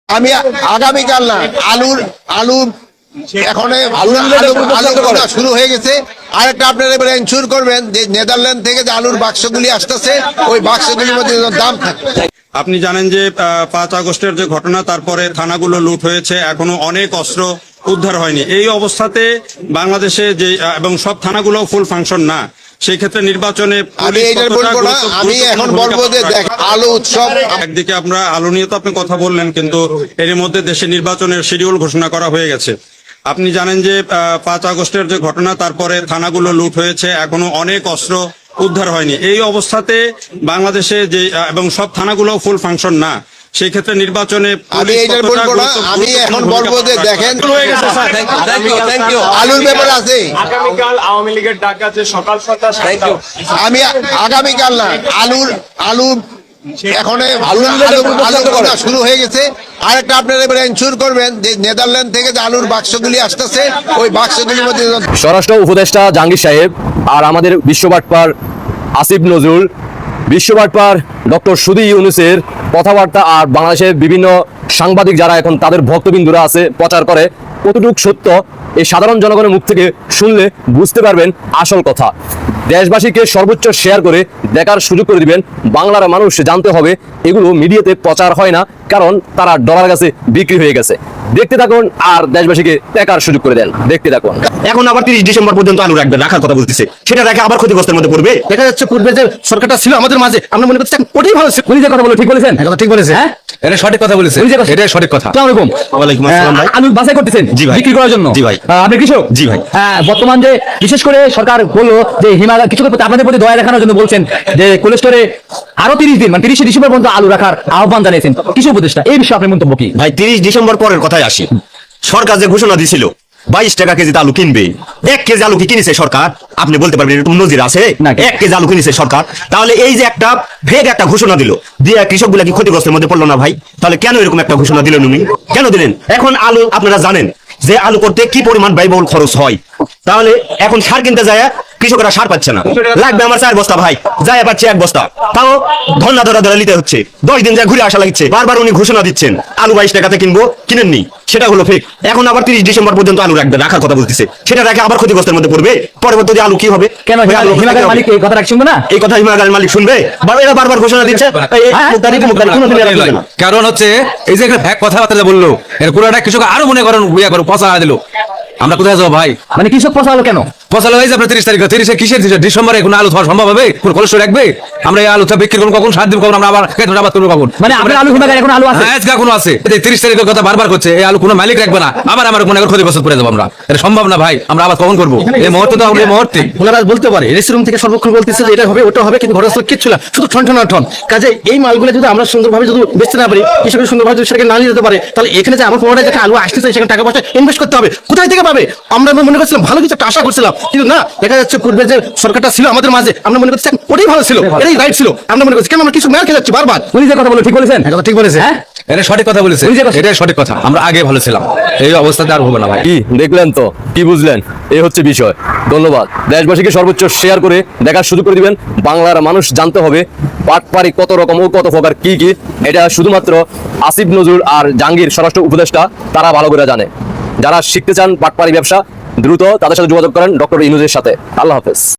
আমি আগামীকাল না আলু এখন শুরু হয়ে গেছে। আরেকটা আপনারা এবার এনশিওর করবেন যে নেদারল্যান্ড থেকে যে আলুর বাক্সগুলি আসতেছে ওই বাক্সগুলির মধ্যে দাম থাকে। আপনি জানেন যে 5 আগস্টের যে ঘটনা, তারপরে থানাগুলো লুট হয়েছে, এখনো অনেক অস্ত্র উদ্ধার হয়নি। এই অবস্থাতে বাংলাদেশে যে এবং সব থানাগুলো ফুল ফাংশন না, সেই ক্ষেত্রে নির্বাচনে আমি এখন বলবো যে আলু উৎসব একদিকে আমরা আলু নিয়ে তো আপনি কথা বললেন, কিন্তু এর মধ্যে দেশে নির্বাচনের শিডিউল ঘোষণা করা হয়ে গেছে। আপনি জানেন যে 5 আগস্টের যে ঘটনা, তারপরে থানাগুলো লুট হয়েছে, এখনো অনেক অস্ত্র উদ্ধার হয়নি। এই অবস্থাতে বাংলাদেশে যে এবং সব থানাগুলো ফুল ফাংশন না, সেই ক্ষেত্রে নির্বাচনে আমি এখন বলবো যে দেখেন আলুর ব্যাপার আছে। আগামীকাল আওয়ামী লীগের ডাক আছে সকাল 7টা। আমি আগামীকাল না আলু এখন শুরু হয়ে গেছে। আরেকটা আপনারা এবার এনশিওর করবেন যে নেদারল্যান্ড থেকে যে আলুর বাক্সগুলি আসতেছে ওই বাক্সগুলির মধ্যে স্বরাষ্ট্র উপদেষ্টা জাহাঙ্গীর সাহেব আর আমাদের বিশ্ববাটপার আসিফ নজরুল, বিশ্ববাটপার ডক্টর সুধী ইউনূসের কথাবার্তা আর বাংলাদেশের বিভিন্ন সাংবাদিক যারা এখন তাদের ভক্তবিন্দুরা আছে প্রচার করে, কতটুকু সত্য এই সাধারণ জনগণের মুখ থেকে শুনলে বুঝতে পারবেন আসল কথা। দেশবাসীকে সর্বোচ্চ শেয়ার করে দেখার সুযোগ করে দিবেন। বাংলার মানুষ জানতে হবে এগুলো মিডিয়াতে প্রচার হয় না, কারণ তারা ডলার কাছে বিক্রি হয়ে গেছে। দেখতে থাকুন আর দেশবাসীকে দেখার সুযোগ করে দেন। দেখতে থাকুন। এখন আবার 30 ডিসেম্বর পর্যন্ত আলু রাখার কথা বলতেছে, সেটা রেখে আবার ক্ষতিগ্রস্তের মধ্যে পড়বে। দেখা যাচ্ছে পূর্বে যে সরকারটা ছিল আমাদের মাঝে, আমরা মনে করছি ওটাই ভালো ছিল। উনি যে কথা বলে ঠিক বলেছেন, কথা ঠিক বলেছে। হ্যাঁ, এটা সঠিক কথা বলেছে, এটা সঠিক কথা। আসসালামু আলাইকুম। ওয়ালাইকুম আসসালাম ভাই। আলু বাছাই করতেছেন জি ভাই, বিক্রি করার জন্য। জি ভাই। আপনি কৃষক? জি ভাই। বর্তমান যে বিশেষ করে সরকার বললো যে হিমালয় কৃষকের প্রতি আপনাদের প্রতি দয়া দেখানোর জন্য বলছেন যে কোল্ড স্টোরে আরো 30 দিন মানে 30 ডিসেম্বর পর্যন্ত আলু রাখার আহ্বান জানিয়েছেন কৃষি উপদেষ্টা। এই বিষয়ে আপনার মন্তব্য কি? ভাই 30 ডিসেম্বর পরের কথায় আসি। সরকার যে ঘোষণা দিছিল 22 টাকা কেজিতে আলু কিনবে, 1 কেজি আলু কি কিনেছে সরকার? আপনি বলতে পারবেন এরকম নজির আছে? 1 কেজি আলু কিনেছে সরকার। তাহলে এই যে একটা ভেগ একটা ঘোষণা দিল, দিয়ে কৃষকগুলা কি ক্ষতিগ্রস্তের মধ্যে পড়লো না ভাই? তাহলে কেন এরকম একটা ঘোষণা দিলেন উনি? কেন দিলেন? এখন আলু আপনারা জানেন যে আলু করতে কি পরিমাণ ব্যয়বহুল খরচ হয়। তাহলে এখন সার কিনতে যায় কৃষকরা সার পাচ্ছে না, লাগবে আমার 4 বস্তা, ভাই যায় পাচ্ছে 1 বস্তা, তাও ধর্না ধরা নিতে হচ্ছে। 10 দিন যায় ঘুরে আসা লাগছে। বারবার উনি ঘোষণা দিচ্ছেন আলু 22 টাকাতে কিনবো, কিনেননি, সেটা হলো ফেক। এখন আবার 30 ডিসেম্বর পর্যন্ত আলু রাখার কথা বলতেছে, সেটা রেখে আবার ক্ষতিগ্রস্তের মধ্যে পড়বে। পরবর্তী আলু কি হবে? কেন হিমাগারের মালিক এই কথা শুনবে না? এই কথা হিমাগারের মালিক শুনবে? এরা বারবার ঘোষণা দিচ্ছে। কারণ হচ্ছে এই যে একটা কথাবার্তা বললো, এর পুরোটা কৃষক আরো মনে করেন পচা দিল। আমরা কোথায় যাবো ভাই? মানে কৃষক পচালো কেন? পচালো হয়েছে আপনার 30 তারিখ। 30 কিসের ডিসেম্বরে কোনো আলু খাওয়া সম্ভব হবে? কোন কোলেস্টোর রাখবে? আমরা এই আলুটা বিক্রি করবো কখন? 7 দিন কখন আমরা আবার আবাদ করবো কখন? মানে আপনার আলু হিমাগারে এখন আলু আছে? হ্যাঁ, আজকে কোনো আছে। 30 তারিখের কথা বারবার করছে, এই আলু কোনো মালিক রাখবে না, আবার আমার মনে করে ক্ষতিগ্রস্ত করে দেবো আমরা। এটা সম্ভব না ভাই। আমরা আবার কখন করবো? এই মুহূর্তে তো আমরা এই মুহূর্তে ওনারা বলতে পারে রেস্টুরেন্ট থেকে সর্বক্ষণ বলতেছে যে এটা হবে ওটা হবে, কিন্তু ঘটনাস্থল কিচ্ছু না, শুধু ঠন কাজে এই মালগুলো যদি আমরা সুন্দরভাবে যদি বেচতে না পারি, কৃষকের সুন্দরভাবে যদি সেটাকে না নিয়ে যেতে পারে, তাহলে এখানে যে আমার পনেরো টাকা আলু আসতেছে সেখানে টাকা পয়সা ইনভেস্ট করতে হবে। কোথায় থেকে পাবে? আমরা মনে করছিলাম ভালো কিছু একটা আশা করছিলাম, কিন্তু না, দেখা যাচ্ছে পূর্বে যে সরকারটা ছিল আমাদের মাঝে, আমরা মনে করছি ওটাই ভালো ছিল, এটাই রাইট ছিল। আমরা মনে করছি কেন আমরা কিছু মেয়ার খেয়ে যাচ্ছি বারবার। উনি যে কথা বলে ঠিক বলেছেন, কথা ঠিক বলেছে। হ্যাঁ, এটা সঠিক কথা বলেছে, এটা সঠিক কথা। আমরা আগে ভালো ছিলাম, এই অবস্থাতে আর হবে না ভাই। কি দেখলেন তো, কি বুঝলেন? এই হচ্ছে বিষয়। ধন্যবাদ। দেশবাসীকে সর্বোচ্চ শেয়ার করে দেখার সুযোগ করে দিবেন। বাংলার মানুষ জানতে হবে পাটপাড়ি কত রকম ও কত প্রকার কি কি। এটা শুধুমাত্র আসিফ নজরুল আর জাহাঙ্গীর স্বরাষ্ট্র উপদেষ্টা তারা ভালো করে জানে। যারা শিখতে চান পাটপাড়ি ব্যবসা, দ্রুত তাদের সাথে যোগাযোগ করেন ডক্টর ইউনূসের সাথে। আল্লাহ হাফেজ।